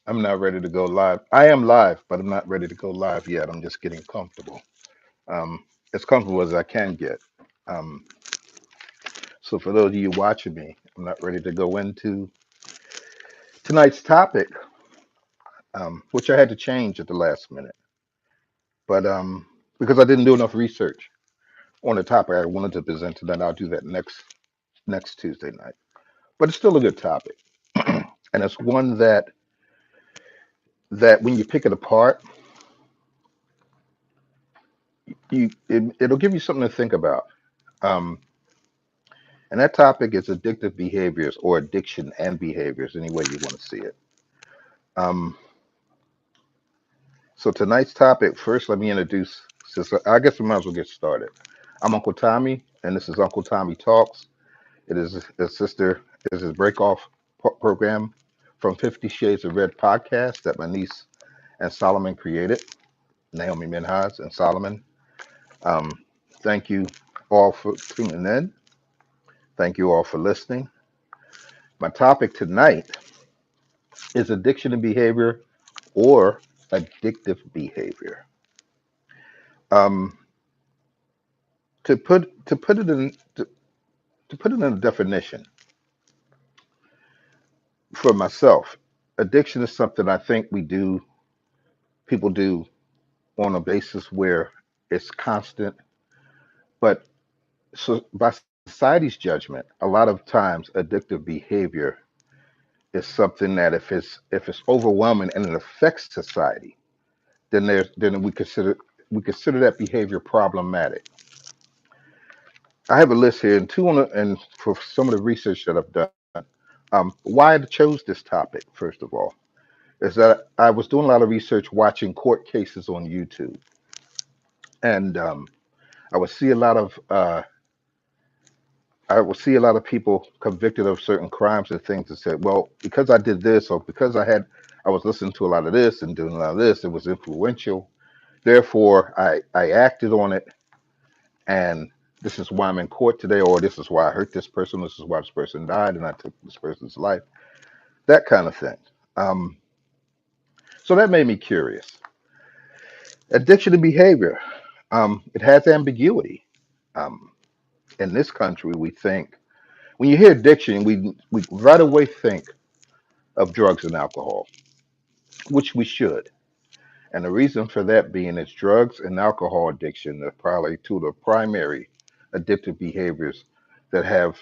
I'm not ready to go live. I am live, but I'm not ready to go live yet. I'm just getting comfortable. Um, as comfortable as I can get. Um, so for those of you watching me, I'm not ready to go into tonight's topic, which I had to change at the last minute, but because I didn't do enough research on the topic I wanted to present tonight. I'll do that next Tuesday night. But it's still a good topic, and it's one that when you pick it apart, it'll give you something to think about. Um, And that topic is addictive behaviors or addiction and behaviors, any way you want to see it. Um, so tonight's topic, first let me introduce, since I guess we might as well get started. I'm Uncle Tommy, and this is Uncle Tommy Talks. It is a sister, it is a break-off program from 50 Shades of Red podcast that my niece and Solomon created, Naomi Minhas and Solomon. Um, thank you all for tuning in. Thank you all for listening. My topic tonight is addiction and behavior or addictive behavior. Um, to put it in to put it in a definition for myself, addiction is something I think people do on a basis where it's constant, but so by society's judgment, a lot of times addictive behavior is something that if it's overwhelming and it affects society, then we consider that behavior problematic. I have a list here, and and for some of the research that I've done, why I chose this topic. First of all, is that I was doing a lot of research watching court cases on YouTube, and I would see a lot of people convicted of certain crimes and things that said, well, because I did this, or because I was listening to a lot of this and doing a lot of this, it was influential. Therefore, I acted on it, and this is why I'm in court today, or this is why I hurt this person, this is why this person died, and I took this person's life, that kind of thing. Um, so that made me curious. Addiction to behavior, it has ambiguity. Um, in this country, we think when you hear addiction, we right away think of drugs and alcohol, which we should. And the reason for that being is drugs and alcohol addiction are probably two of the primary addictive behaviors that have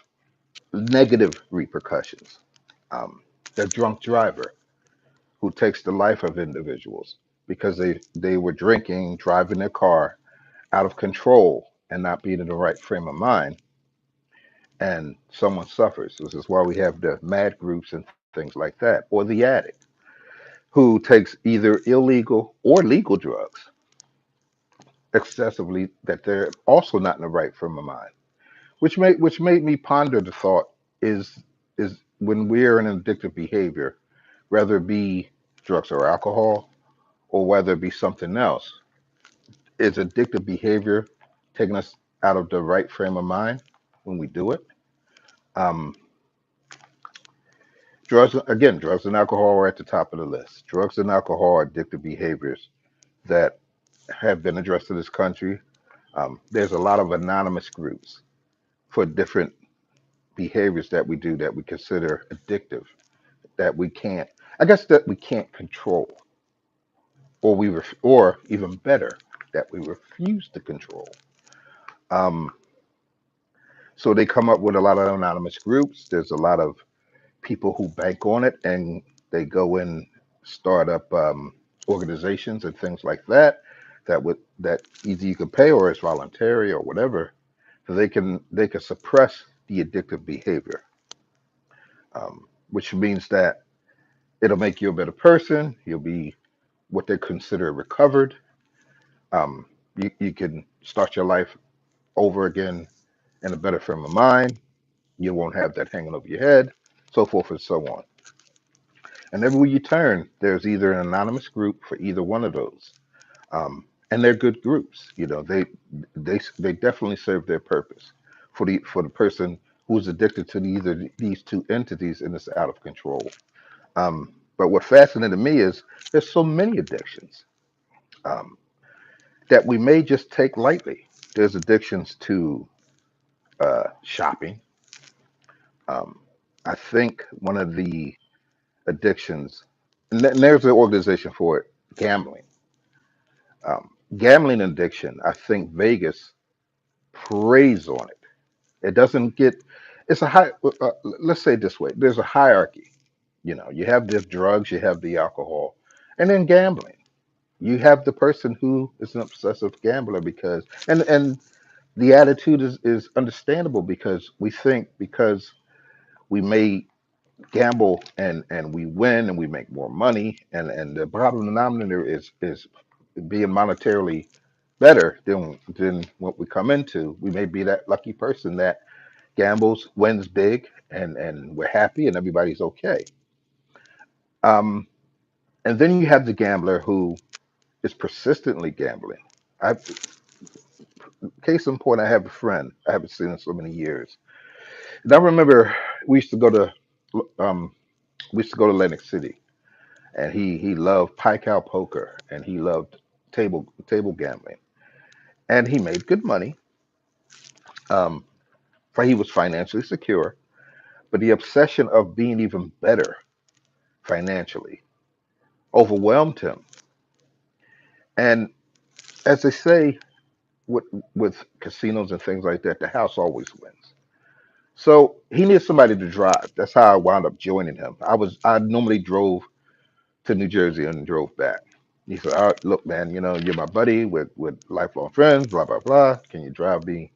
negative repercussions. The drunk driver who takes the life of individuals because they were drinking, driving their car out of control and not being in the right frame of mind, and someone suffers. This is why we have the mad groups and things like that, or the addict who takes either illegal or legal drugs excessively that they're also not in the right frame of mind, which made me ponder the thought: is when we're in an addictive behavior, whether it be drugs or alcohol, or whether it be something else, is addictive behavior taking us out of the right frame of mind when we do it? Um, drugs and alcohol are at the top of the list. Drugs and alcohol are addictive behaviors that have been addressed in this country. There's a lot of anonymous groups for different behaviors that we do that we consider addictive, that we can't, I guess, that we can't control, or even better, that we refuse to control. Um, so they come up with a lot of anonymous groups. There's a lot of people who bank on it, and they go and start up organizations and things like that. That either you can pay or it's voluntary or whatever. So they can suppress the addictive behavior, which means that it'll make you a better person. You'll be what they consider recovered. You can start your life over again in a better frame of mind. You won't have that hanging over your head, so forth and so on. And everywhere you turn, there's either an anonymous group for either one of those. And they're good groups. They definitely serve their purpose for the person who's addicted to either these two entities and is out of control. But what fascinated me is there's so many addictions um, that we may just take lightly. There's addictions to shopping. Um, I think one of the addictions, and there's an organization for it, gambling. Gambling addiction, I think Vegas preys on it. It doesn't get, it's a high, let's say it this way, there's a hierarchy. You know, you have the drugs, you have the alcohol, and then gambling. You have the person who is an obsessive gambler because, and the attitude is understandable because we think because we may gamble and we win and we make more money and the bottom denominator is being monetarily better than what we come into. We may be that lucky person that gambles, wins big, and we're happy and everybody's okay. Um, and then you have the gambler who is persistently gambling. I, case in point, I have a friend I haven't seen in so many years, and I remember we used to go to um, Atlantic City, and he loved pike out poker, and he loved table gambling, and he made good money. Um, for he was financially secure, but the obsession of being even better financially overwhelmed him. And as they say with casinos and things like that, the house always wins. So he needed somebody to drive. That's how I wound up joining him. I normally drove to New Jersey and drove back. He said, "All right, look, man, you know, you're my buddy. With lifelong friends. Blah blah blah. Can you drive me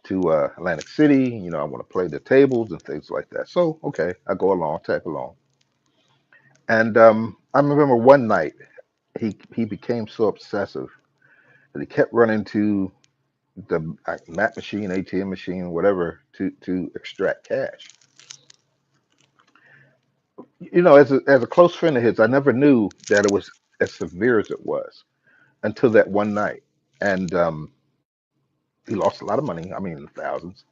to Atlantic City? You know, I want to play the tables and things like that." So okay, I go along, tag along. And I remember one night he became so obsessive that he kept running to the Mac machine, ATM machine, whatever, to extract cash. You know, as a close friend of his, I never knew that it was as severe as it was until that one night. And he lost a lot of money. I mean, thousands.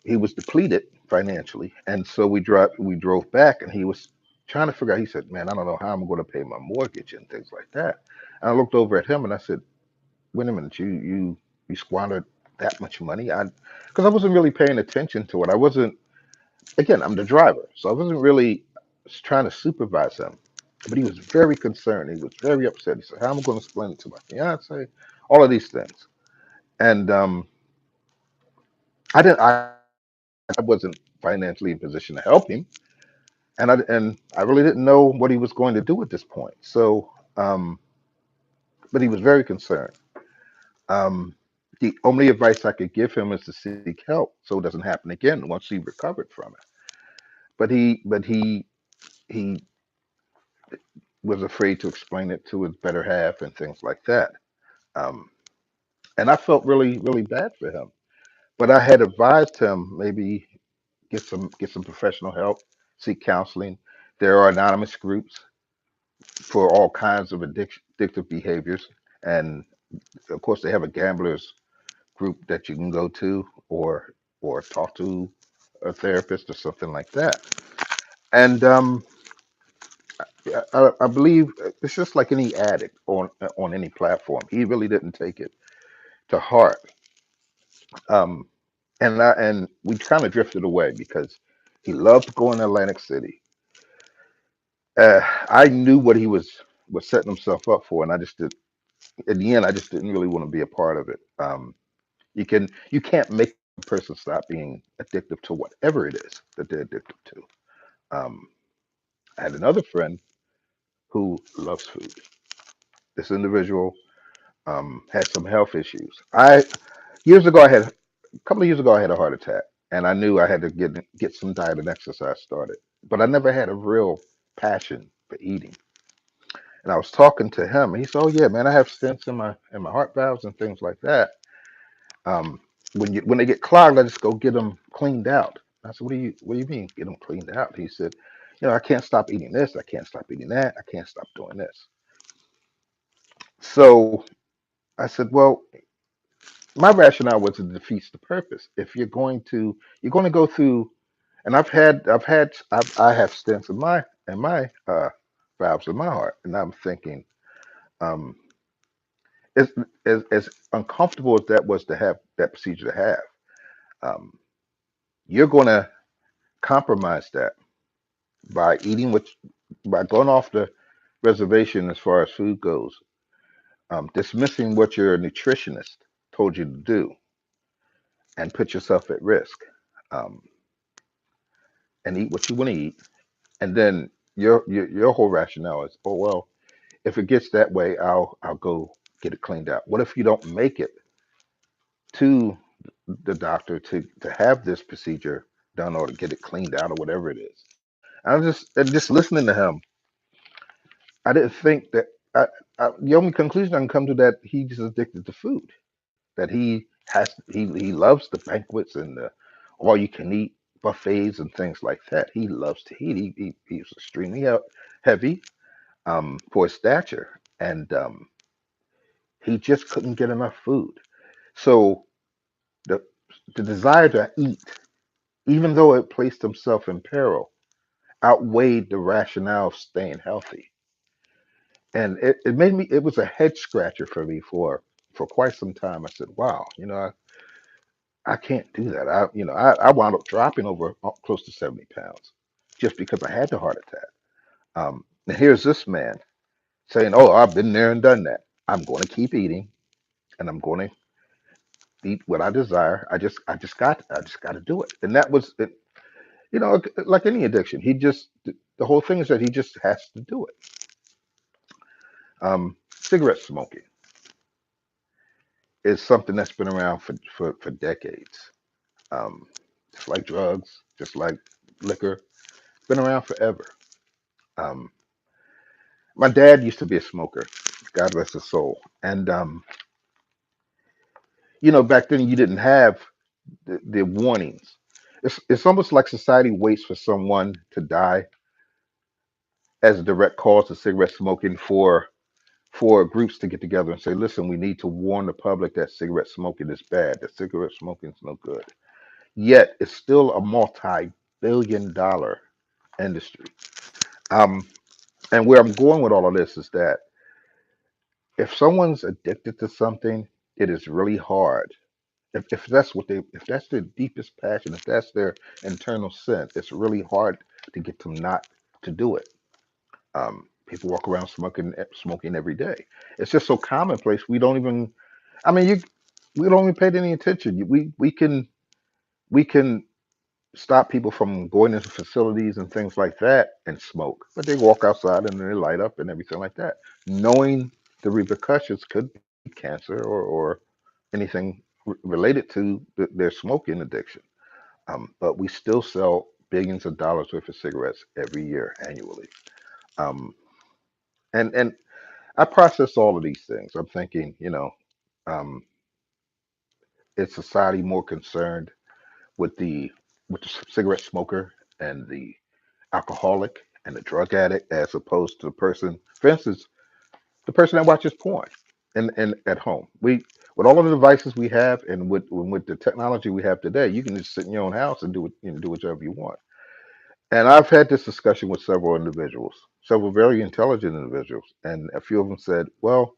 He was depleted financially, and so we drove back, and he was trying to figure out. He said, "Man, I don't know how I'm going to pay my mortgage and things like that." And I looked over at him and I said, "Wait a minute, you squandered that much money?" I Because I wasn't really paying attention to it. I wasn't. Again, I'm the driver, so I wasn't really trying to supervise him. But he was very concerned. He was very upset. He said, "How am I going to explain it to my fiance?" All of these things, and I didn't. I wasn't financially in position to help him, and I really didn't know what he was going to do at this point. So, but he was very concerned. Um, the only advice I could give him is to seek help so it doesn't happen again once he recovered from it. But he was afraid to explain it to his better half and things like that. Um, and I felt really bad for him. But I had advised him maybe get some professional help, seek counseling. There are anonymous groups for all kinds of addictive behaviors, and of course they have a gamblers group that you can go to or talk to a therapist or something like that. And I believe it's just like any addict on any platform. He really didn't take it to heart. Um, and we kind of drifted away because he loved going to Atlantic City. I knew what he was setting himself up for, and I just did. In the end, I just didn't really want to be a part of it. You can't make a person stop being addictive to whatever it is that they're addicted to. Um, I had another friend who loves food. This individual had some health issues. I Years ago, a couple of years ago, I had a heart attack, and I knew I had to get some diet and exercise started. But I never had a real passion for eating. And I was talking to him, and he said, "Oh yeah, man, I have stents in my heart valves and things like that. Um, when they get clogged, I just go get them cleaned out." I said, what do you mean get them cleaned out?" He said, "You know, I can't stop eating this, I can't stop eating that, I can't stop doing this." So I said, "Well, my rationale was it defeats the purpose. If you're going to go through," And I have stents in my valves in my heart, and I'm thinking, um, as, as uncomfortable as that was to have that procedure to have, um, you're going to compromise that by eating what, by going off the reservation as far as food goes, dismissing what your nutritionist told you to do, and put yourself at risk, um, and eat what you want to eat, and then your whole rationale is, oh well, if it gets that way, I'll go get it cleaned out. What if you don't make it to the doctor to have this procedure done or to get it cleaned out or whatever it is? And just listening to him, I didn't think that. The only conclusion I can come to that he's just addicted to food. That he loves the banquets and the all you can eat buffets and things like that. He loves to eat. He's extremely heavy for his stature, and he just couldn't get enough food. So the the desire to eat, even though it placed himself in peril, outweighed the rationale of staying healthy. And it made me, it was a head scratcher for me for quite some time. I said, wow, I can't do that. I wound up dropping over close to 70 pounds just because I had the heart attack. And here's this man saying, oh, I've been there and done that. I'm going to keep eating and I'm going to eat what I desire. I just got to do it. And that was it. Like any addiction, the whole thing is that he just has to do it. Cigarette smoking is something that's been around for decades. Um, just like drugs, just like liquor, been around forever. Um, my dad used to be a smoker. God rest his soul. And back then you didn't have the warnings. It's almost like society waits for someone to die as a direct cause of cigarette smoking for groups to get together and say, listen, we need to warn the public that cigarette smoking is bad, that cigarette smoking is no good. Yet it's still a multi-billion-dollar industry. Um, and where I'm going with all of this is that if someone's addicted to something, it is really hard. If that's their deepest passion, if that's their internal sin, it's really hard to get them not to do it. People walk around smoking every day. It's just so commonplace. We don't even. I mean, we don't even pay any attention. We can stop people from going into facilities and things like that and smoke, but they walk outside and they light up and everything like that, knowing the repercussions could be cancer or anything related to their smoking addiction. But we still sell billions of dollars worth of cigarettes every year annually. Um, and I process all of these things. I'm thinking, um, is society more concerned with the cigarette smoker and the alcoholic and the drug addict as opposed to the person, for instance, the person that watches porn and at home? We with all of the devices we have and with the technology we have today, you can just sit in your own house and do whatever you want. And I've had this discussion with several individuals, several very intelligent individuals, and a few of them said, well,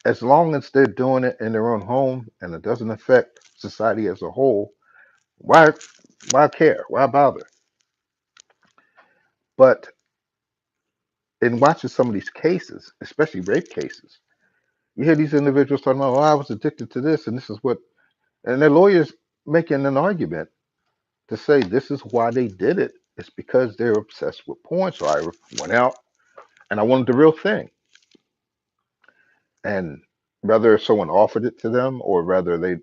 as long as they're doing it in their own home and it doesn't affect society as a whole, why care? Why bother? But in watching some of these cases, especially rape cases, you hear these individuals talking about, "Oh, I was addicted to this, and this is what," and their lawyers making an argument to say this is why they did it. It's because they're obsessed with porn. So I went out and I wanted the real thing, and whether someone offered it to them or whether they,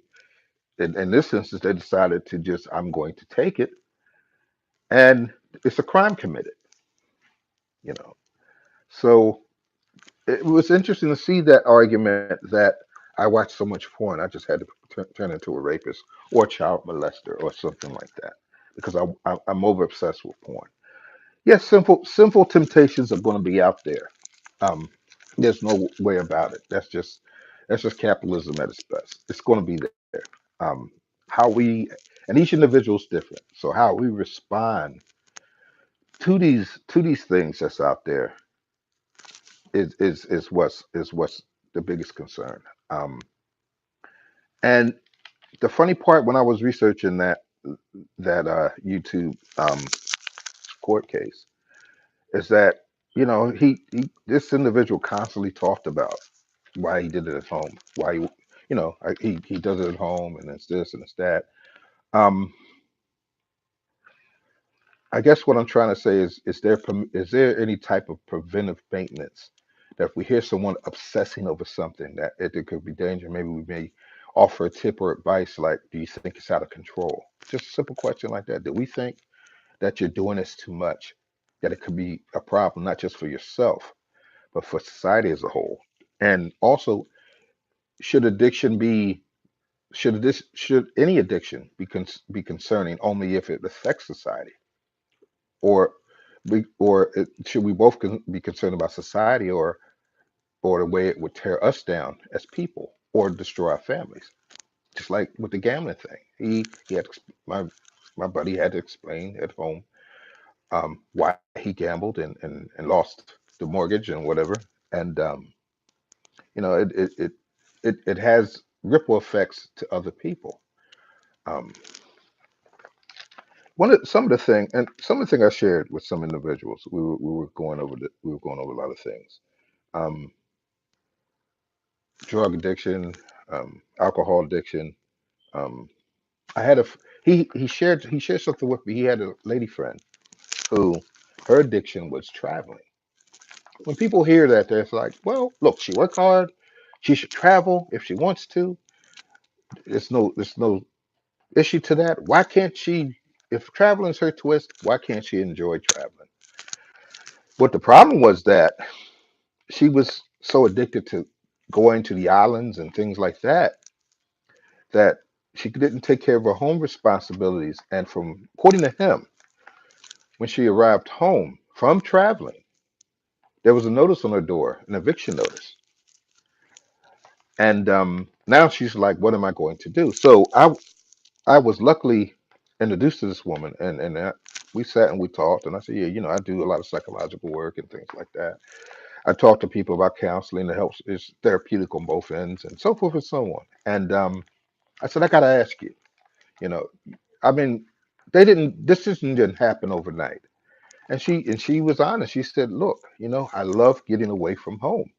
in this instance, they decided to just, I'm going to take it, and it's a crime committed. You know, so it was interesting to see that argument that I watched so much porn, I just had to turn into a rapist or a child molester or something like that because I'm over obsessed with porn. Yes, sinful temptations are going to be out there. Um, there's no way about it. That's just capitalism at its best. It's going to be there. Um, how we, and each individual is different. So how we respond to these things that's out there is what's the biggest concern. Um, and the funny part when I was researching that YouTube court case is that he this individual constantly talked about why he did it at home, why he does it at home, and it's this and it's that. Um, I guess what I'm trying to say is there any type of preventive maintenance that if we hear someone obsessing over something that it could be danger, maybe we may offer a tip or advice like, do you think it's out of control? Just a simple question like that. Do we think that you're doing this too much? That it could be a problem not just for yourself, but for society as a whole? And also, should addiction be should any addiction be concerning only if it affects society? Or should we both be concerned about society or the way it would tear us down as people or destroy our families? Just like with the gambling thing, he had my buddy had to explain at home why he gambled and lost the mortgage and whatever. And you know it has ripple effects to other people. Um, some of the thing and some of the thing I shared with some individuals, we were going over we were going over a lot of things. Um, Drug addiction, alcohol addiction. Um, I had a he shared something with me. He had a lady friend who her addiction was traveling. When people hear that, they're like, "Well, look, she worked hard. She should travel if she wants to. There's no issue to that. Why can't she? If traveling is her twist, why can't she enjoy traveling?" But the problem was that she was so addicted to going to the islands and things like that she didn't take care of her home responsibilities. And from according to him, when she arrived home from traveling, there was a notice on her door, an eviction notice. And now she's like, "What am I going to do?" So I was luckily introduced to this woman, and we sat and we talked. And I said, "Yeah, I do a lot of psychological work and things like that. I talk to people about counseling that helps is therapeutic on both ends, and so forth and so on." And I said, "I got to ask you, you know, I mean, this didn't happen overnight." And she was honest. She said, "Look, I love getting away from home."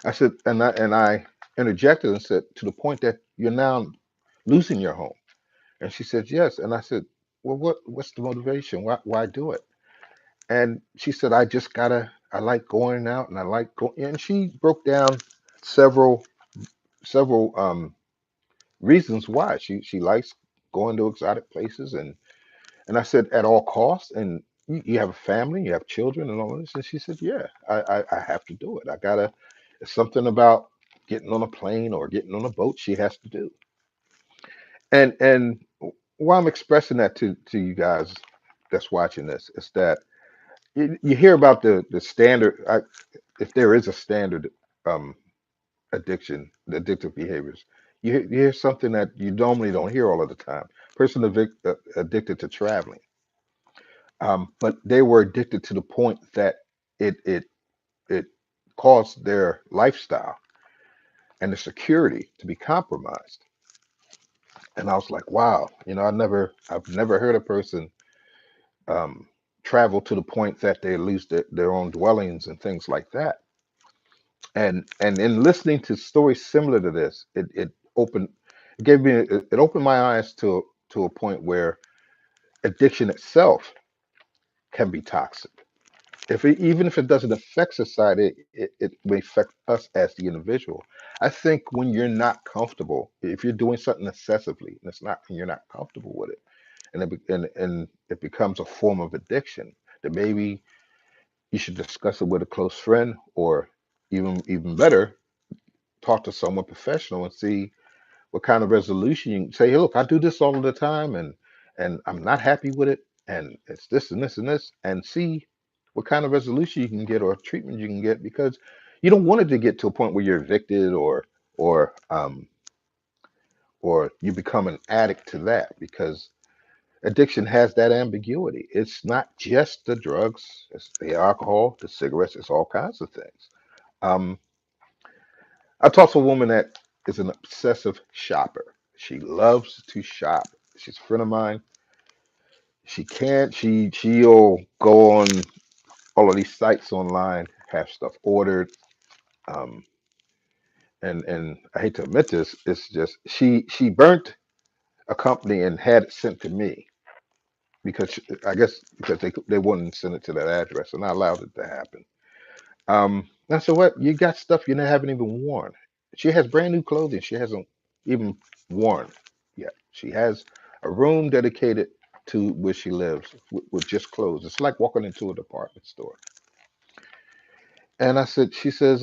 I said, and I interjected and said, "To the point that you're now losing your home." And she said, "Yes." And I said, "Well, what's the motivation? Why do it?" And she said, I like going out and I like going." And she broke down several several reasons why she likes going to exotic places. And I said, "At all costs? And you have a family, you have children and all this?" And she said, "Yeah, I have to do it. I gotta, it's something about getting on a plane or getting on a boat she has to do." And why I'm expressing that to you guys that's watching this is that you hear about the standard, if there is a standard um, addiction, the addictive behaviors. You hear something that you normally don't hear all of the time. Person addicted to traveling. But they were addicted to the point that it it it caused their lifestyle and the security to be compromised. And I was like, wow, I've never heard a person um, travel to the point that they lose their own dwellings and things like that. And in listening to stories similar to this, it opened it gave me it opened my eyes to a point where addiction itself can be toxic. Even if it doesn't affect society, it may affect us as the individual. I think when you're not comfortable, if you're doing something excessively and you're not comfortable with it, and it becomes a form of addiction, then maybe you should discuss it with a close friend, or even better, talk to someone professional and see what kind of resolution you can say. "Hey, look, I do this all of the time, and I'm not happy with it, and it's this and this and this," and see what kind of resolution you can get or treatment you can get, because you don't want it to get to a point where you're evicted or or you become an addict to that, because addiction has that ambiguity. It's not just the drugs, it's the alcohol, the cigarettes, it's all kinds of things. Um, I talked to a woman that is an obsessive shopper. She loves to shop. She's a friend of mine. She'll go on all of these sites online, have stuff ordered. Um, and I hate to admit this, it's just she burnt a company and had it sent to me because I guess because they wouldn't send it to that address, and I allowed it to happen. And I said, "What? You got stuff you haven't even worn." She has brand new clothing she hasn't even worn yet. She has a room dedicated to where she lives with just clothes. It's like walking into a department store. And I said, she said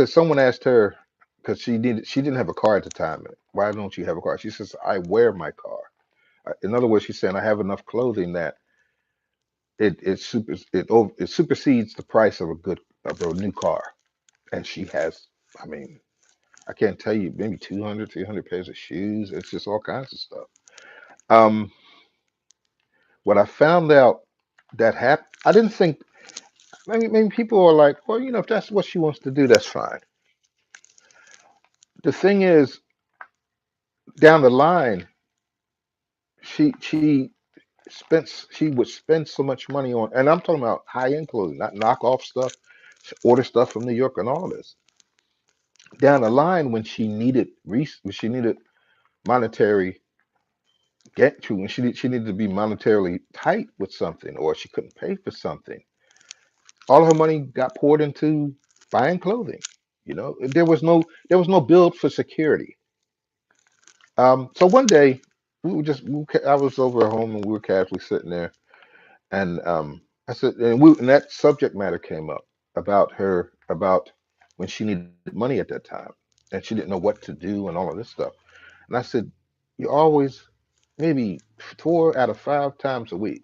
someone asked her because she didn't have a car at the time. Why don't you have a car? She says, I wear my car. In other words, she's saying I have enough clothing that it supersedes the price of a new car. And she has, I mean, I can't tell you, maybe 200, 300 pairs of shoes. It's just all kinds of stuff. Um, what I found out that happened, I didn't think. Maybe people are like, well, if that's what she wants to do, that's fine. The thing is, down the line, she would spend so much money on, and I'm talking about high end clothing, not knockoff stuff. She order stuff from New York and all this. Down the line, when she needed monetary get to, when she needed to be monetarily tight with something, or she couldn't pay for something, all her money got poured into buying clothing. There was no build for security. So one day I was over at home and we were casually sitting there. And I said, and that subject matter came up about when she needed money at that time, and she didn't know what to do and all of this stuff. And I said, you always, maybe 4 out of 5 times a week,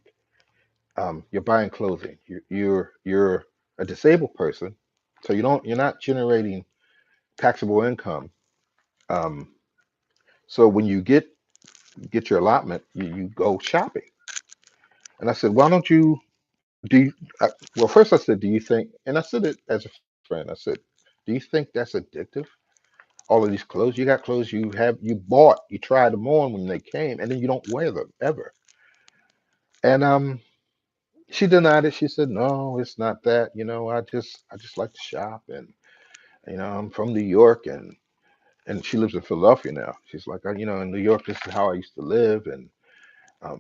you're buying clothing. You're a disabled person, so you're not generating taxable income. Um, so when you get your allotment, you go shopping. And I said, why don't you do you, well, first I said, do you think, and I said it as a friend, I said, do you think that's addictive? All of these clothes, you got clothes you bought, you tried them on when they came, and then you don't wear them ever. And she denied it. She said, no, it's not that. I just like to shop, and I'm from New York, and she lives in Philadelphia now. She's like, in New York, this is how I used to live, and I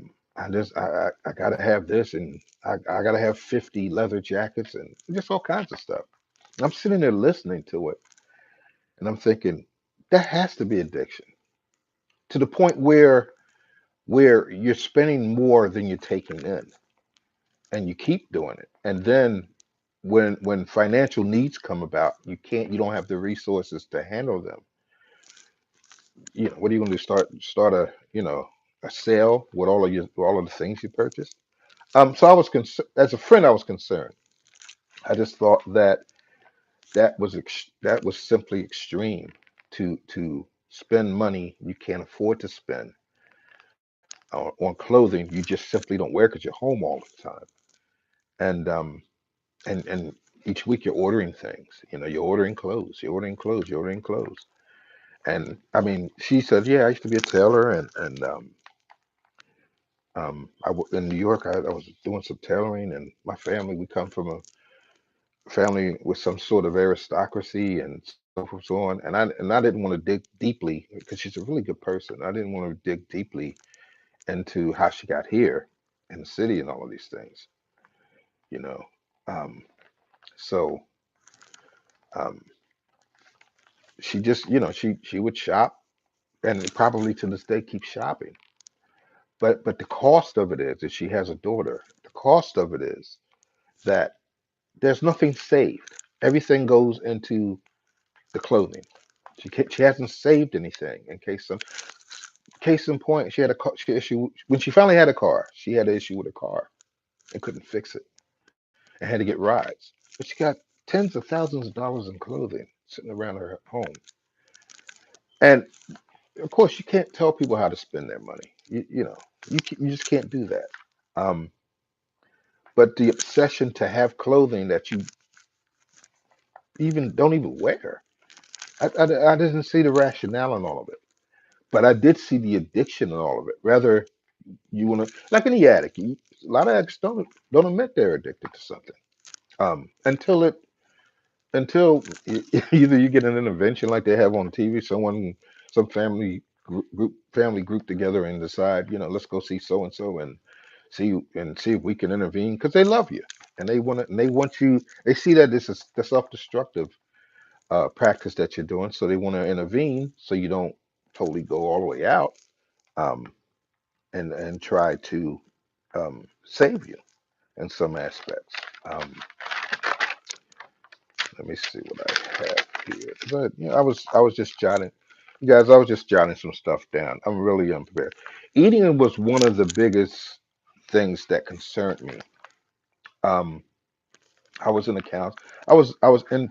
gotta have this, and I gotta have 50 leather jackets and just all kinds of stuff. And I'm sitting there listening to it, and I'm thinking that has to be addiction to the point where you're spending more than you're taking in, and you keep doing it. And then when financial needs come about, you don't have the resources to handle them. What are you going to do? Start a sale with all of the things you purchased? So as a friend, I was concerned. I just thought that was simply extreme to spend money you can't afford to spend on clothing you just simply don't wear because you're home all the time. And each week you're ordering things. You're ordering clothes. You're ordering clothes. You're ordering clothes. And I mean, she said, "Yeah, I used to be a tailor, and in New York, I was doing some tailoring, and my family, we come from a family with some sort of aristocracy and so forth so on. And I didn't want to dig deeply because she's a really good person. I didn't want to dig deeply into how she got here in the city and all of these things, you know. Um, so um, she just, she would shop and probably to this day keep shopping. But the cost of it is that she has a daughter. The cost of it is that there's nothing saved. Everything goes into the clothing. She hasn't saved anything in case in point. She issue when she finally had a car. She had an issue with a car and couldn't fix it and had to get rides. But she got tens of thousands of dollars in clothing sitting around her home. And of course, you can't tell people how to spend their money. You just can't do that. Um, but the obsession to have clothing that you even don't even wear, I didn't see the rationale in all of it. But I did see the addiction in all of it. Rather, you want to, like any addict, a lot of addicts don't admit they're addicted to something until either you get an intervention like they have on TV, some family group together and decide, let's go see so and so and see if we can intervene because they love you and they want you. They see that this is the self-destructive practice that you're doing, so they want to intervene so you don't totally go all the way out um, and try to save you in some aspects. Um, Let me see what I have here. But I was just jotting, you guys. I was just jotting some stuff down. I'm really unprepared. Eating was one of the biggest things that concerned me. Um, I was in accounts. I was in.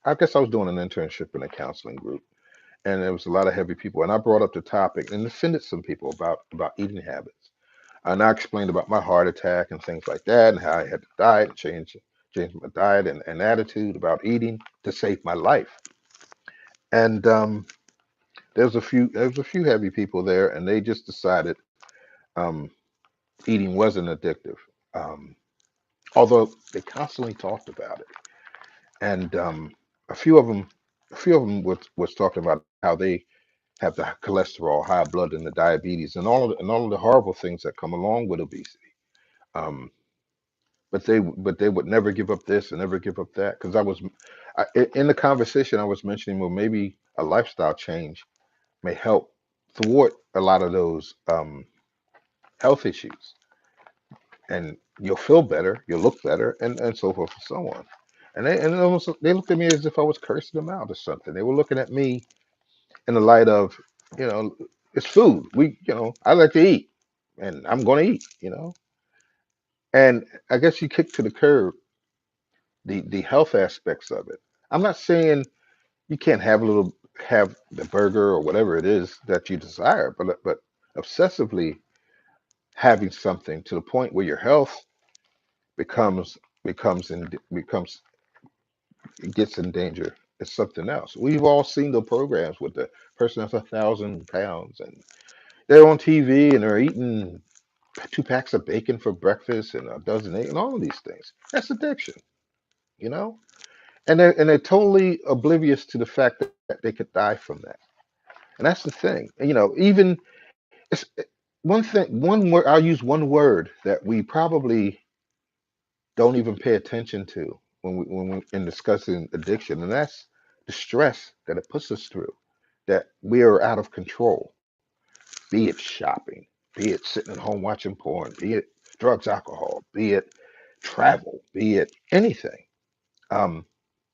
I guess I was doing an internship in a counseling group, and there was a lot of heavy people. And I brought up the topic and offended some people about eating habits. And I explained about my heart attack and things like that, and how I had to diet and change my diet and attitude about eating to save my life. And there was a few heavy people there, and they just decided um, eating wasn't addictive. Um, Although they constantly talked about it, and a few of them, was talking about how they have the cholesterol, high blood, and the diabetes, and all of the horrible things that come along with obesity. Um, but they would never give up this and never give up that because in the conversation I was mentioning, well, maybe a lifestyle change may help thwart a lot of those health issues, and you'll feel better, you'll look better, and so forth and so on. And they looked at me as if I was cursing them out or something. They were looking at me in the light of, you know, it's food. I like to eat, and I'm going to eat. And I guess you kick to the curb the health aspects of it. I'm not saying you can't have the burger or whatever it is that you desire, but obsessively having something to the point where your health becomes it gets in danger. It's something else. We've all seen the programs with the person that's 1,000 pounds and they're on TV and they're eating 2 packs of bacon for breakfast and a dozen eggs and all of these things. That's addiction, you know? And they're totally oblivious to the fact that they could die from that. And that's the thing. And, even it's one thing, one word. I'll use one word that we probably don't even pay attention to when we in discussing addiction, and that's the stress that it puts us through. That we are out of control. Be it shopping, be it sitting at home watching porn, be it drugs, alcohol, be it travel, be it anything. Um,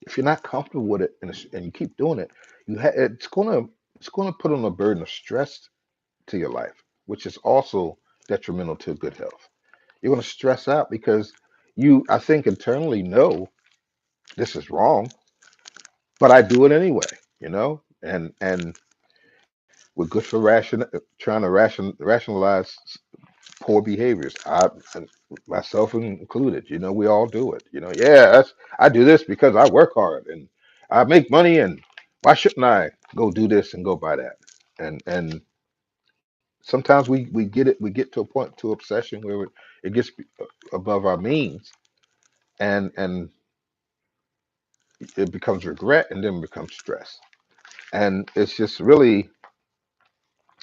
if you're not comfortable with it and you keep doing it, it's gonna put on a burden of stress to your life, which is also detrimental to good health. You're gonna stress out because I think, internally know this is wrong, but I do it anyway. And we're good for trying to rationalize poor behaviors. Myself included. We all do it. Yeah, I do this because I work hard and I make money, and why shouldn't I go do this and go buy that? And sometimes we get it. We get to a point to obsession where it gets above our means, and it becomes regret, and then becomes stress, and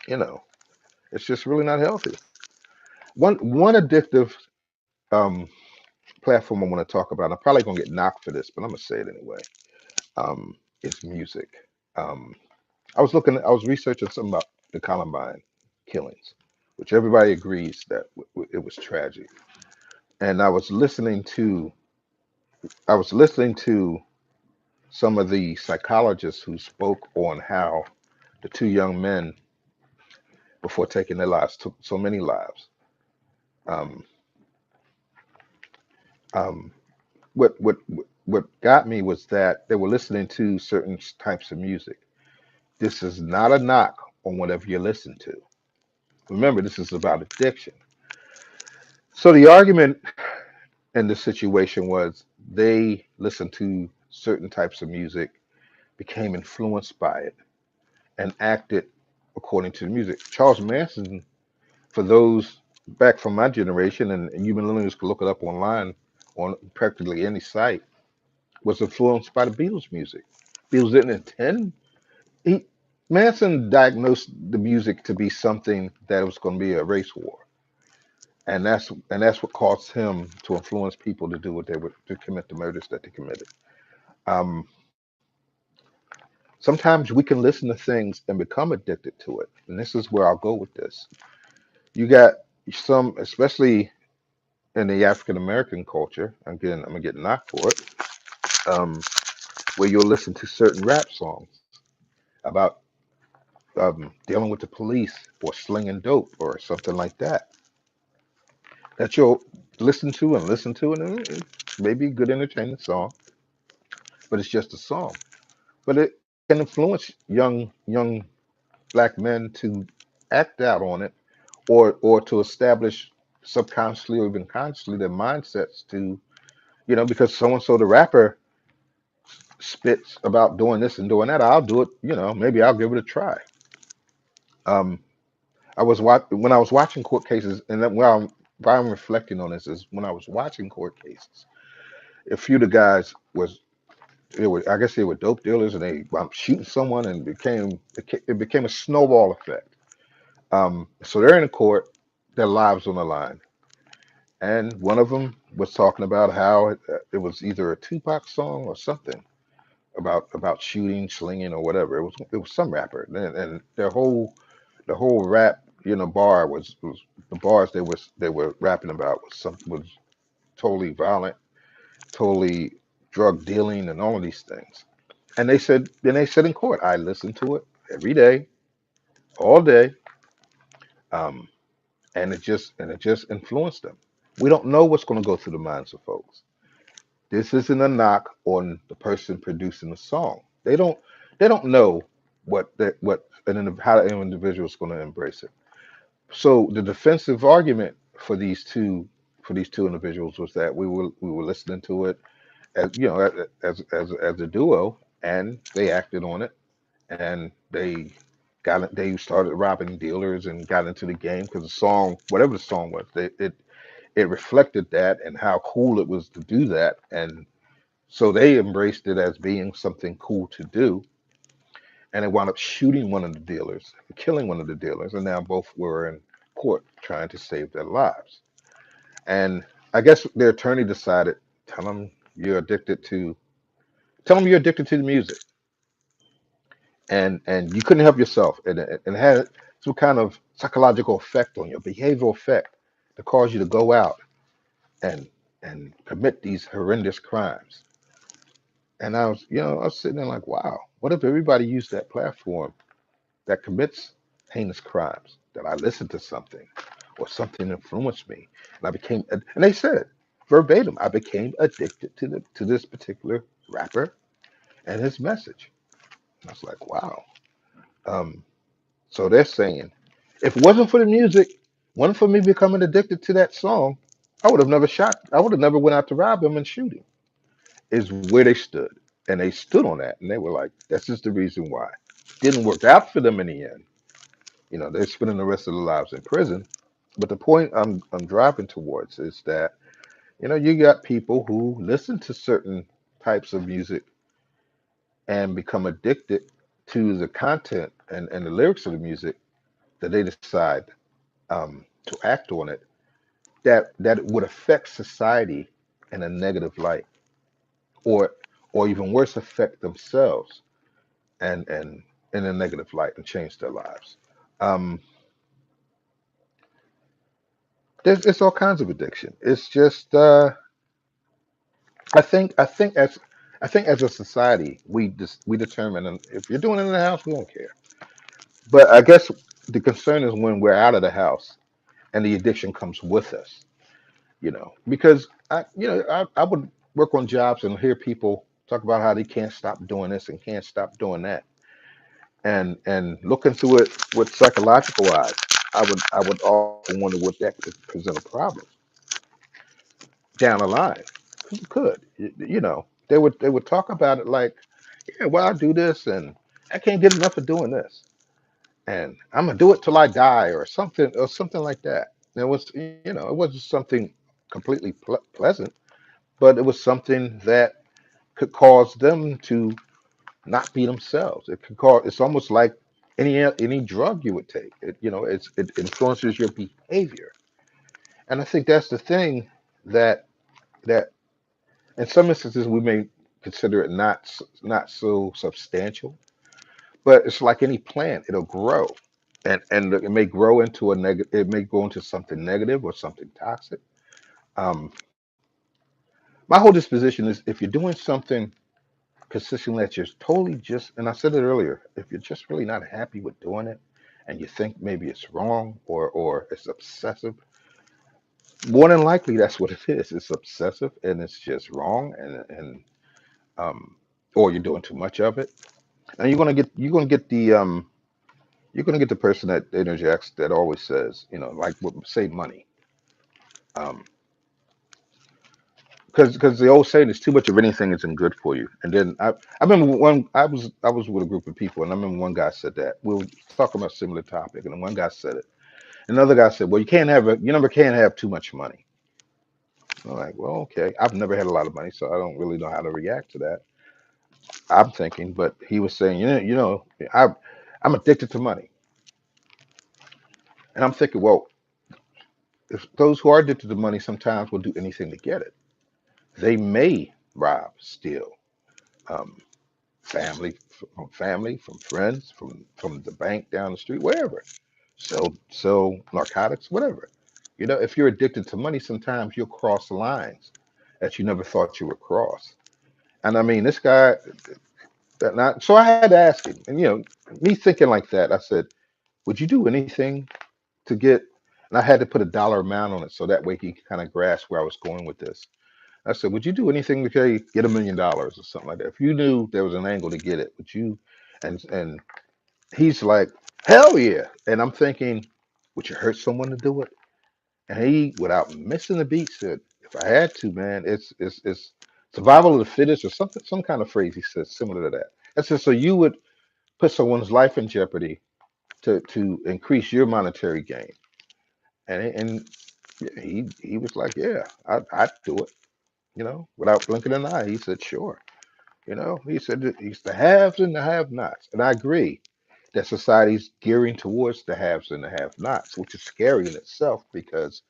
you know, it's just really not healthy. One addictive um, platform I want to talk about. I'm probably gonna get knocked for this, but I'm gonna say it anyway. Is music. Um, I was researching something about the Columbine killings, which everybody agrees that it was tragic. And I was listening to some of the psychologists who spoke on how the two young men, before taking their lives, took so many lives. Um, um, what got me was that they were listening to certain types of music. This is not a knock on whatever you listen to. Remember, this is about addiction. So the argument in this situation was they listened to certain types of music, became influenced by it, and acted according to the music. Charles Manson, for those back from my generation, and you millennials can look it up online on practically any site, was influenced by the Beatles music. Beatles didn't intend. He Manson diagnosed the music to be something that was going to be a race war, and that's what caused him to influence people to do what they would to commit the murders that they committed. Um, Sometimes we can listen to things and become addicted to it, and this is where I'll go with this. You got some, especially in the African American culture. Again, I'm gonna get knocked for it. Um, where you'll listen to certain rap songs about dealing with the police or slinging dope or something like that. That you'll listen to, and it may be a good entertaining song, but it's just a song. But it can influence young black men to act out on it, or to establish subconsciously or even consciously their mindsets to, because so and so the rapper spits about doing this and doing that, I'll do it. Maybe I'll give it a try. Um, when I was watching court cases, and then why I'm reflecting on this is when I was watching court cases, a few of the guys I guess they were dope dealers, and they wound up shooting someone, and it became a snowball effect. So they're in court, their lives on the line, and one of them was talking about how it was either a Tupac song or something about shooting, slinging, or whatever. It was some rapper, and the whole rap bar was the bars they were rapping about was totally violent, totally drug dealing, and all of these things. And they said in court, I listened to it every day, all day, um, and it just influenced them. We don't know what's going to go through the minds of folks. This isn't a knock on the person producing the song. They don't know how an individual is going to embrace it. So the defensive argument for these two individuals was that we were listening to it as a duo, and they acted on it, and they started robbing dealers and got into the game because the song, whatever the song was, it reflected that and how cool it was to do that, and so they embraced it as being something cool to do, and they wound up shooting one of the dealers, killing one of the dealers, and now both were in court trying to save their lives. And I guess their attorney decided, tell them you're addicted to, tell them you're addicted to the music, and you couldn't help yourself, and it had some kind of psychological effect on your behavioral effect to cause you to go out and commit these horrendous crimes. And I was sitting there like, wow, what if everybody used that platform that commits heinous crimes, that I listened to something or something influenced me, and and they said verbatim, I became addicted to this particular rapper and his message. And I was like, wow. Um, so they're saying, if it wasn't for the music, wasn't for me becoming addicted to that song, I would have never shot. I would have never went out to rob him and shoot him. Is where they stood, and they stood on that, and they were like, "This is the reason why." Didn't work out for them in the end. They're spending the rest of their lives in prison. But the point I'm driving towards is that you got people who listen to certain types of music and become addicted to the content and the lyrics of the music, that they decide to act on it, that it would affect society in a negative light, or even worse, affect themselves and in a negative light and change their lives. Um, it's all kinds of addiction. It's just I think as a society we determine, and if you're doing it in the house, we don't care. But I guess the concern is when we're out of the house and the addiction comes with us. Because I would work on jobs and hear people talk about how they can't stop doing this and can't stop doing that. and looking through it with psychological eyes, I would often wonder would that could present a problem down the line. It could. They would talk about it like, yeah, well, I do this and I can't get enough of doing this, and I'm gonna do it till I die or something like that. It wasn't something completely pleasant, but it was something that could cause them to not be themselves. It could cause. It's almost like any drug you would take. It influences your behavior, and I think that's the thing that that in some instances we may consider it not so substantial, but it's like any plant; it'll grow, and it may grow into a negative. It may go into something negative or something toxic. Um, my whole disposition is if you're doing something consistently that you're totally just, and I said it earlier, if you're just really not happy with doing it, and you think maybe it's wrong or it's obsessive, more than likely that's what it is. It's obsessive and it's just wrong, and um, or you're doing too much of it, and you're gonna get the person that interjects that always says, like say money, um, because the old saying is too much of anything isn't good for you. And then I remember I was with a group of people, and I remember one guy said that we were talking about a similar topic, and then one guy said it. Another guy said, "Well, you never can have too much money." I'm like, well, okay. I've never had a lot of money, so I don't really know how to react to that. I'm thinking, but he was saying, I'm addicted to money, and I'm thinking, well, if those who are addicted to money sometimes will do anything to get it. They may rob, steal, um, family, from friends, from the bank down the street, wherever. Sell narcotics, whatever. If you're addicted to money, sometimes you'll cross lines that you never thought you would cross. And I mean, this guy, so I had to ask him, and me thinking like that, I said, "Would you do anything to get?" And I had to put a dollar amount on it so that way he could kind of grasp where I was going with this. I said, "Would you do anything to get $1 million or something like that? If you knew there was an angle to get it, would you?" And he's like, "Hell yeah!" And I'm thinking, "Would you hurt someone to do it?" And he, without missing a beat, said, "If I had to, man, it's survival of the fittest or something, some kind of phrase he said similar to that." I said, "So you would put someone's life in jeopardy to increase your monetary gain?" And yeah, he was like, "Yeah, I'd do it." Without blinking an eye, he said, "Sure." He said that he's the haves and the have-nots, and I agree that society's gearing towards the haves and the have-nots, which is scary in itself because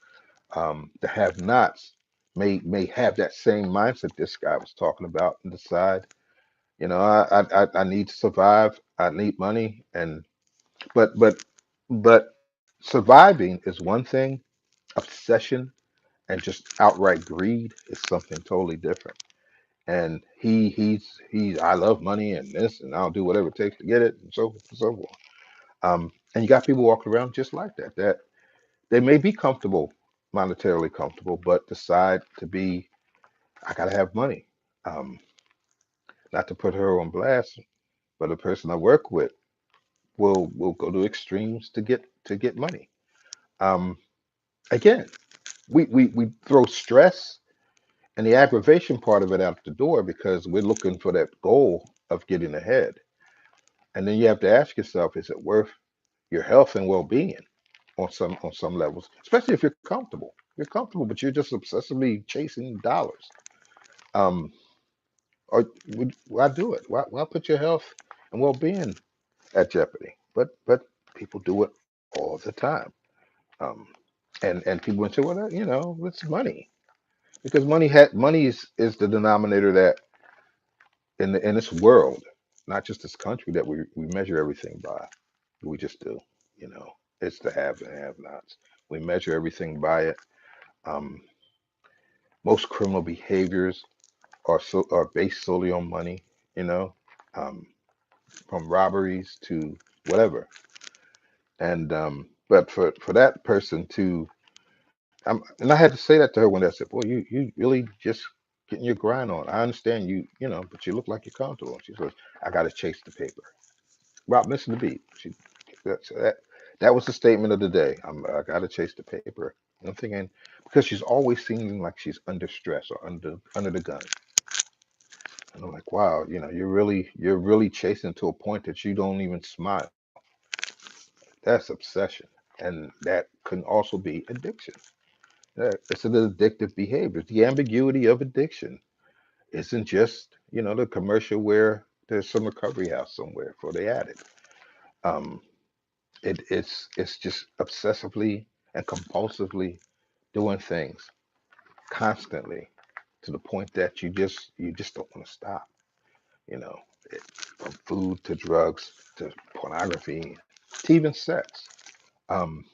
the have-nots may have that same mindset this guy was talking about and decide, I need to survive, I need money, and but surviving is one thing, obsession and just outright greed is something totally different. And he's I love money and this and I'll do whatever it takes to get it and so forth and so forth. And you got people walking around just like that they may be comfortable, monetarily comfortable, but decide to be, I gotta have money. Um, Not to put her on blast, but a person I work with will go to extremes to get money. Um, Again, we throw stress and the aggravation part of it out the door because we're looking for that goal of getting ahead. And then you have to ask yourself, is it worth your health and well-being on some levels, especially if you're comfortable. You're comfortable, but you're just obsessively chasing dollars. Um, or why do it? Why put your health and well-being at jeopardy? But people do it all the time. Um, and people would say, well, it's money because money is the denominator that in this world, not just this country, that we measure everything by. We just do. You know, it's the haves and have-nots. We measure everything by it. Um, Most criminal behaviors are based solely on money. You know, um, from robberies to whatever. And but for that person to, and I had to say that to her one day. I said, "Boy, you really just getting your grind on. I understand you, but you look like you're comfortable." And she says, "I got to chase the paper." about missing the beat. That that was the statement of the day. I got to chase the paper. And I'm thinking because she's always seeming like she's under stress or under the gun. And I'm like, wow, you're really chasing to a point that you don't even smile. That's obsession, and that can also be addiction. It's an addictive behavior. The ambiguity of addiction isn't just the commercial where there's some recovery house somewhere for the addict. Um, it's just obsessively and compulsively doing things constantly to the point that you just don't want to stop. You know, from food to drugs to pornography to even sex. Um,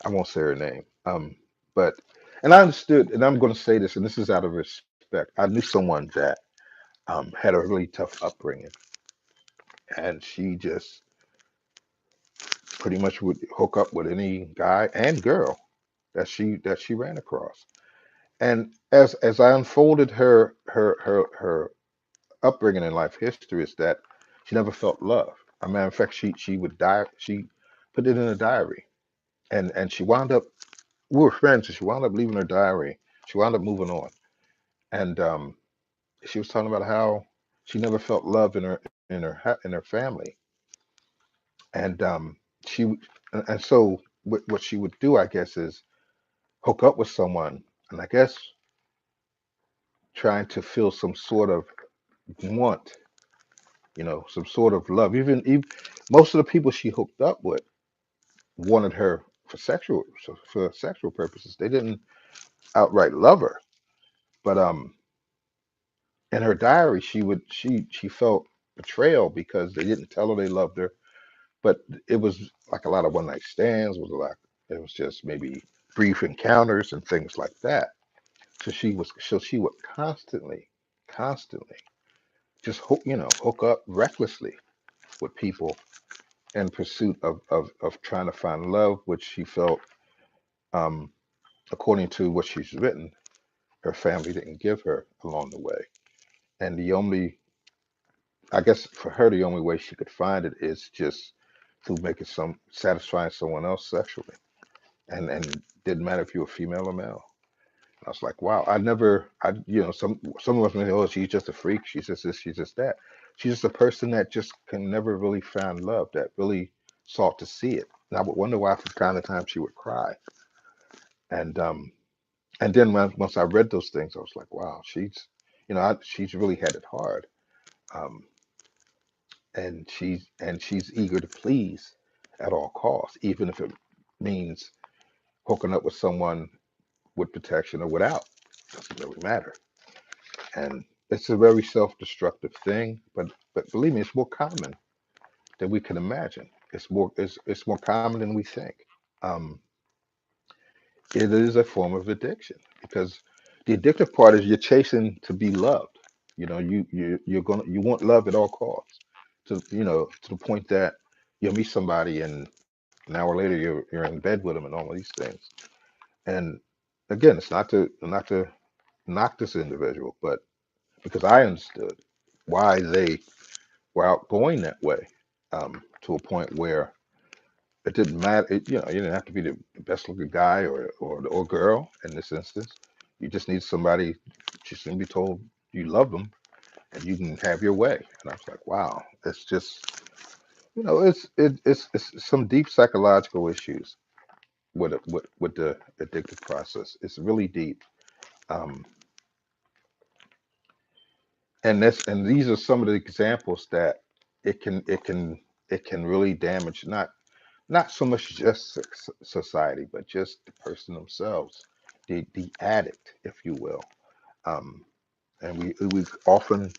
I won't say her name. But and I understood, and I'm going to say this, and this is out of respect. I knew someone that had a really tough upbringing, and she just pretty much would hook up with any guy and girl that she ran across. And as I unfolded her upbringing and life history, is that she never felt love. As a matter of fact, she would die. She put it in a diary, and she wound up. We were friends, and she wound up leaving her diary. She wound up moving on, and she was talking about how she never felt love in her family, and she would- and so what she would do, I guess, is hook up with someone, and I guess trying to feel some sort of want, some sort of love. Even most of the people she hooked up with wanted her for sexual purposes. They didn't outright love her, but in her diary, she felt betrayal because they didn't tell her they loved her. But it was like a lot of one night stands. It was just maybe brief encounters and things like that. So she would constantly just hook up recklessly with people in pursuit of trying to find love, which she felt, um, according to what she's written, her family didn't give her along the way. And I guess for her, the only way she could find it is just through making some satisfying someone else sexually, and didn't matter if you were female or male. I was like, wow, I never, some of us may say, oh, she's just a freak, she's just this, she's just that. She's just a person that just can never really find love, that really sought to see it. And I would wonder why from time to time she would cry. And then once I read those things, I was like, wow, she's really had it hard. Um, and she's eager to please at all costs, even if it means hooking up with someone with protection or without. Doesn't really matter. And it's a very self-destructive thing, but believe me, it's more common than we can imagine. It's more common than we think. Um, it is a form of addiction because the addictive part is you're chasing to be loved. You want love at all costs. To the point that you'll meet somebody and an hour later you're in bed with them and all of these things. And again, it's not to knock this individual, but because I understood why they were outgoing that way, to a point where it didn't matter. You didn't have to be the best looking guy or girl in this instance. You just need somebody just to be told you love them and you can have your way. And I was like, wow, it's just it's some deep psychological issues with the addictive process. It's really deep. Um, and these are some of the examples that it can it can it can really damage not so much just society, but just the person themselves, the addict, if you will. Um, and we often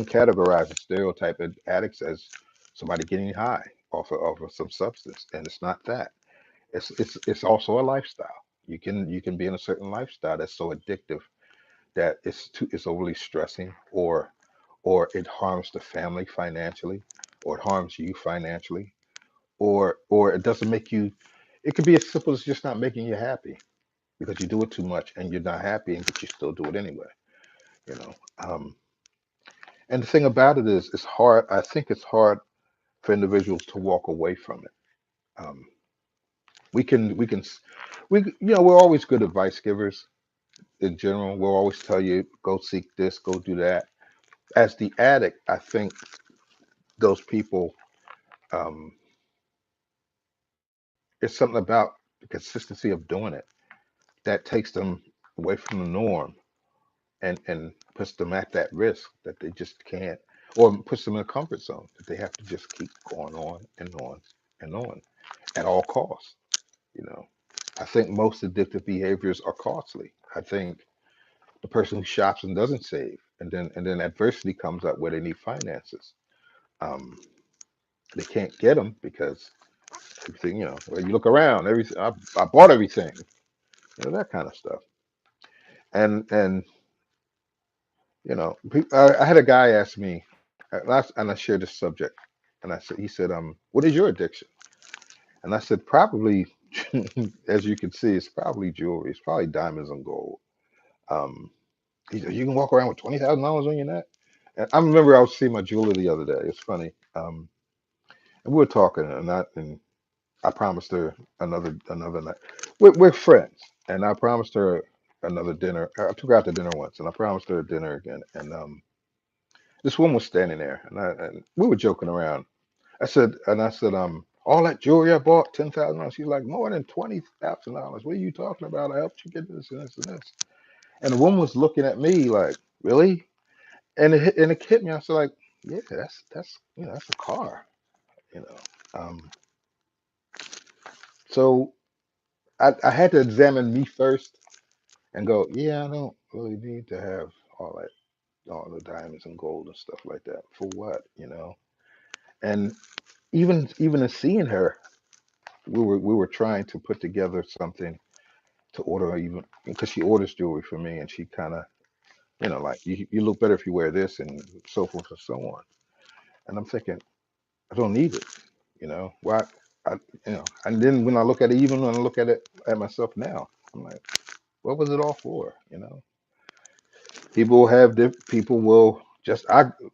categorize and stereotype addicts as somebody getting high off of some substance, and it's not that. It's also a lifestyle. You can be in a certain lifestyle that's so addictive that it's overly stressing, or it harms the family financially, or it harms you financially, or it doesn't make you. It could be as simple as just not making you happy because you do it too much and you're not happy, but you still do it anyway. You know. And the thing about it is, it's hard. I think it's hard. for individuals to walk away from it. Um, we we're always good advice givers in general. We'll always tell you go seek this, go do that. As the addict, I think those people, um, it's something about the consistency of doing it that takes them away from the norm and puts them at that risk that they just can't, or puts them in a comfort zone that they have to just keep going on and on and on at all costs. You know, I think most addictive behaviors are costly. I think the person who shops and doesn't save, and then adversity comes up where they need finances. Um, they can't get them because everything, where you look around, everything I bought everything, that kind of stuff. And I had a guy ask me last, and I shared this subject, and he said, what is your addiction? And I said, probably, as you can see, it's probably jewelry. It's probably diamonds and gold. Um, he said, you can walk around with $20,000 on your neck. And I remember I was seeing my jeweler the other day. It's funny. And we were talking, and I promised her another night. We're friends, and I promised her another dinner. I took her out to dinner once, and I promised her a dinner again. And this woman was standing there, and we were joking around. I said, all that jewelry I bought, $10,000. She's like, more than $20,000. What are you talking about? I helped you get this and this and this. And the woman was looking at me like, really? And it hit me. I was like, yeah, that's a car, you know. Um, so I had to examine me first and go, yeah, I don't really need to have all that, all the diamonds and gold and stuff like that. For what? And even in seeing her, we were trying to put together something to order her, even because she orders jewelry for me, and she kind of, like you look better if you wear this and so forth and so on. And I'm thinking, I don't need it. Why? I, and then when I look at it, even when I look at it at myself now, I'm like, what was it all for? People will just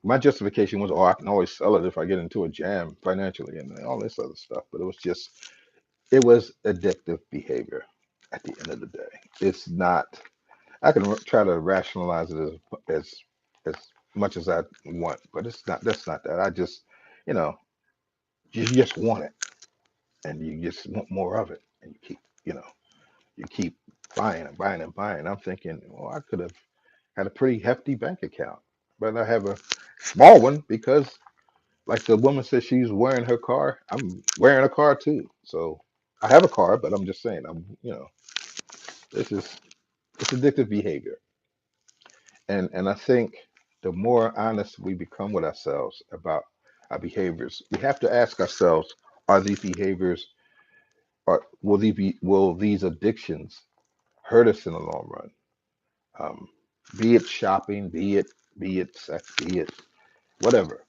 my justification was, oh, I can always sell it if I get into a jam financially and all this other stuff. But it was addictive behavior at the end of the day. It's not. I can try to rationalize it as as much as I want, but it's not. That's not that. I just, you know, you just want it, and you just want more of it, and you keep buying and buying and buying. I'm thinking, well, I could have had a pretty hefty bank account, but I have a small one because, like the woman said, she's wearing her car. I'm wearing a car too, so I have a car, but I'm just saying, this is it's addictive behavior. And I think the more honest we become with ourselves about our behaviors, we have to ask ourselves, are these behaviors, or will these addictions hurt us in the long run? Um, be it shopping, be it sex, be it whatever.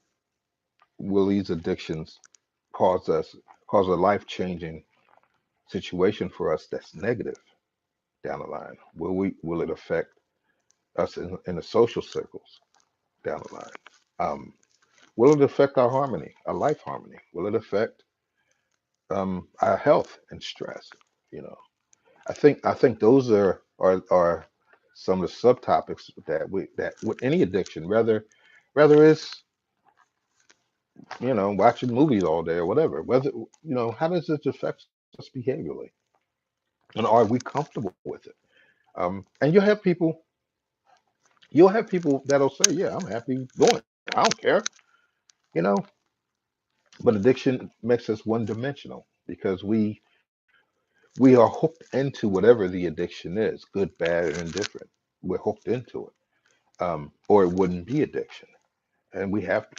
Will these addictions cause a life-changing situation for us that's negative down the line? Will it affect us in the social circles down the line? Um, Will it affect our harmony, our life harmony? Will it affect our health and stress? You know, I think those are some of the subtopics that with any addiction, whether it's watching movies all day or whatever, whether how does it affect us behaviorally, and are we comfortable with it? And you'll have people that'll say, yeah, I'm happy doing it. I don't care, you know. But addiction makes us one dimensional because we are hooked into whatever the addiction is, good, bad, or indifferent. We're hooked into it, or it wouldn't be addiction. And we have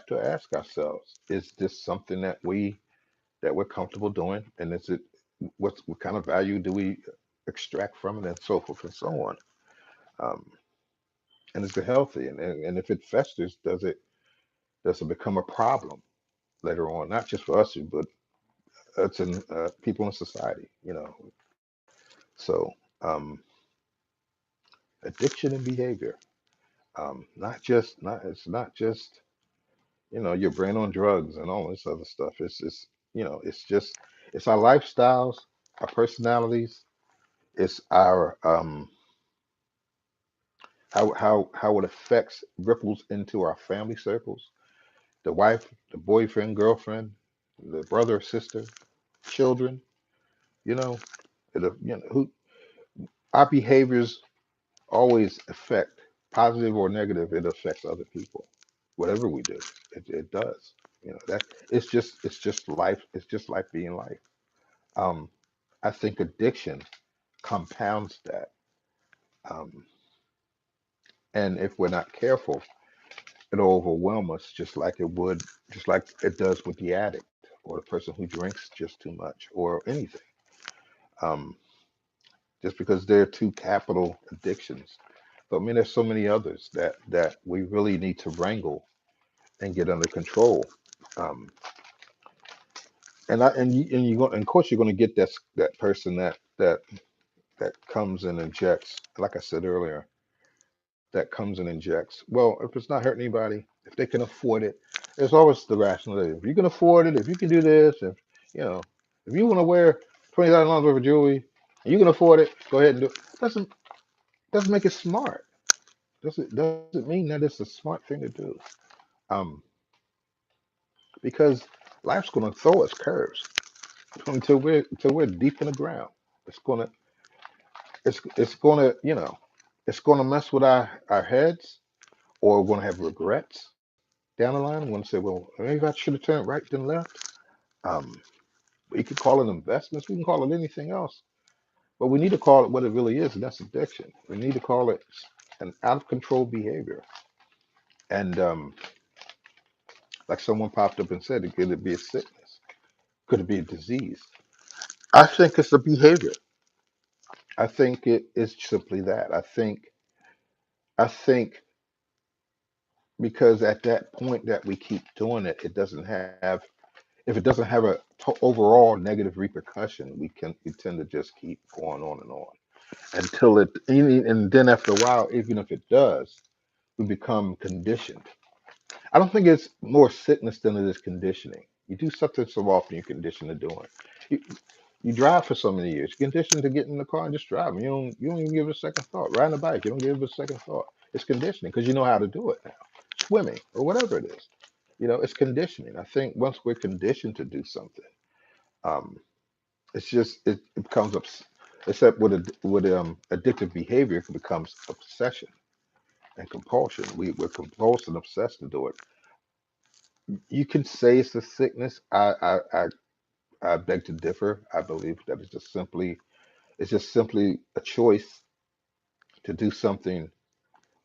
to ask ourselves: is this something that we're comfortable doing? And is it what kind of value do we extract from it, and so forth and so on? Um, and is it healthy? And if it festers, does it become a problem later on? Not just for us, but it's in people in society. So. Um, Addiction and behavior. Not just not it's not just your brain on drugs and all this other stuff. It's our lifestyles, our personalities, it's our how it affects ripples into our family circles, the wife, the boyfriend, girlfriend, the brother, sister, children. You know, who our behaviors always affect, positive or negative. It affects other people. Whatever we do, it does. That it's just life. It's just like being life. Um, I think addiction compounds that. Um, and if we're not careful, it'll overwhelm us just like it does with the addict or the person who drinks just too much or anything. Um, just because there are two capital addictions. But I mean, there's so many others that we really need to wrangle and get under control. Um, and of course you're going to get that person that comes and injects, like I said earlier, that comes and injects. Well, if it's not hurting anybody, if they can afford it, there's always the rationality. If you can afford it, if you can do this, if you know, if you want to wear $20,000 worth of jewelry and you can afford it, go ahead and do it. Doesn't make it smart. Doesn't mean that it's a smart thing to do. Um, because life's going to throw us curves until we're deep in the ground. It's gonna it's gonna it's gonna mess with our heads, or we're gonna have regrets down the line. We're gonna say, well, maybe I should have turned right then left. Um, we could call it investments. We can call it anything else, but we need to call it what it really is, and that's addiction. We need to call it an out of control behavior. And like someone popped up and said, could it be a sickness? Could it be a disease? I think it's a behavior. I think it is simply that. I think because at that point that we keep doing it, it doesn't have if it doesn't have a overall negative repercussion, we tend to just keep going on and on until and then after a while, even if it does, we become conditioned. I don't think it's more sickness than it is conditioning. You do something so often, you're conditioned to doing. You, you drive for so many years, you're conditioned to get in the car and just drive. You don't even give it a second thought. Riding a bike, you don't give it a second thought. It's conditioning because you know how to do it now. Swimming or whatever it is, it's conditioning. I think once we're conditioned to do something, um, it becomes except with addictive behavior, it becomes obsession and compulsion. We're compulsive and obsessed to do it. You can say it's a sickness. I beg to differ. I believe that it's just simply a choice to do something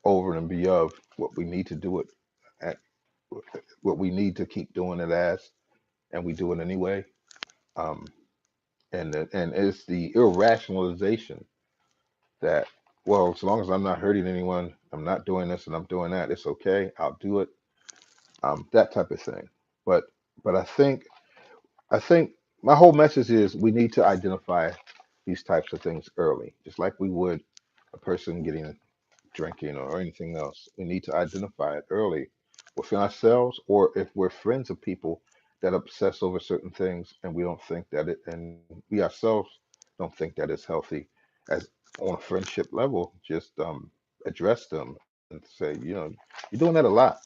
over and beyond what we need to do it at, what we need to keep doing it as, and we do it anyway. Um, and it's the irrationalization that, well, as long as I'm not hurting anyone, I'm not doing this and I'm doing that, it's okay. I'll do it. That type of thing. But but I think my whole message is we need to identify these types of things early, just like we would a person getting drinking or anything else. We need to identify it early within ourselves, or if we're friends of people that obsess over certain things and we don't think that and we ourselves don't think that it's healthy, as on a friendship level, just address them and say, you're doing that a lot.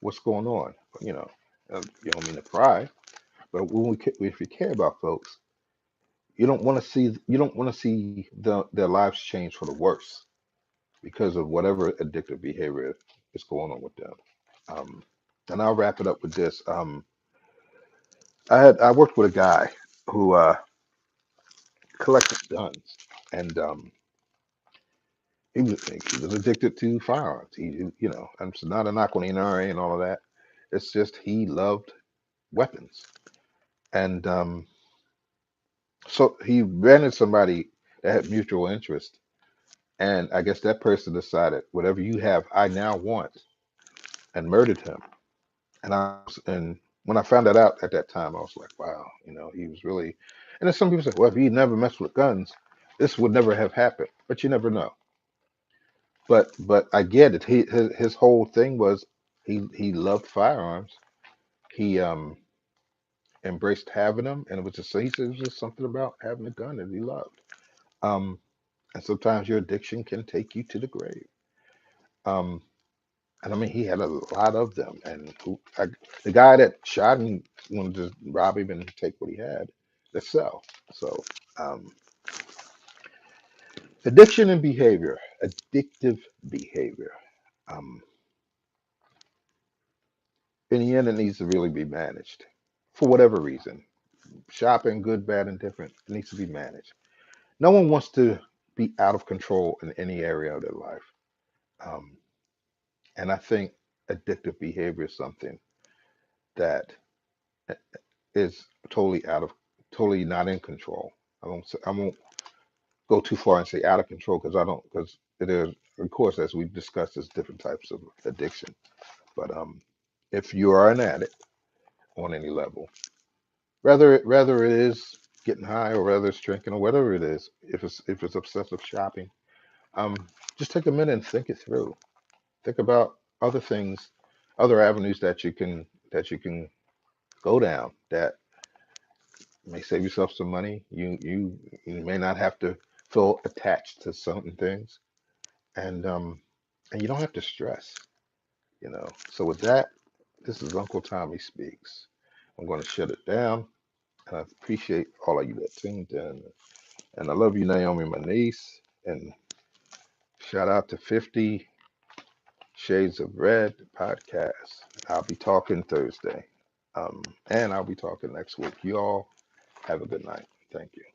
What's going on? You don't mean to pry, but if you care about folks, you don't want to see their lives change for the worse because of whatever addictive behavior is going on with them. Um, and I'll wrap it up with this. I worked with a guy who collected guns, and he was addicted to firearms. And it's not a knock on the NRA and all of that. It's just he loved weapons, and so he ran into somebody that had mutual interest, and I guess that person decided whatever you have, I now want, and murdered him. And when I found that out at that time, I was like, wow, he was really. And then some people say, well, if he never messed with guns, this would never have happened. But you never know. But I get it. His whole thing was He loved firearms. He embraced having them, and it was just he said it was just something about having a gun that he loved. Um, and sometimes your addiction can take you to the grave. Um, and I mean, he had a lot of them. And the guy that shot him wanted to rob him and take what he had to sell. So, um, addiction and behavior, addictive behavior. Um, in the end, it needs to really be managed for whatever reason. Shopping, good, bad, and different, it needs to be managed. No one wants to be out of control in any area of their life. Um, and I think addictive behavior is something that is totally not in control. I won't go too far and say out of control because I don't, because it is, of course, as we discussed, there's different types of addiction. But if you are an addict on any level, rather it is getting high or whether it's drinking or whatever it is, if it's obsessive shopping, um, just take a minute and think it through. Think about other things, other avenues that you can go down that may save yourself some money. You may not have to feel attached to certain things, and you don't have to stress. So with that, this is Uncle Tommy Speaks. I'm going to shut it down, and I appreciate all of you that tuned in, and I love you, Naomi, my niece, and shout out to 50 Shades of Red podcast. I'll be talking Thursday, and I'll be talking next week. You all have a good night. Thank you.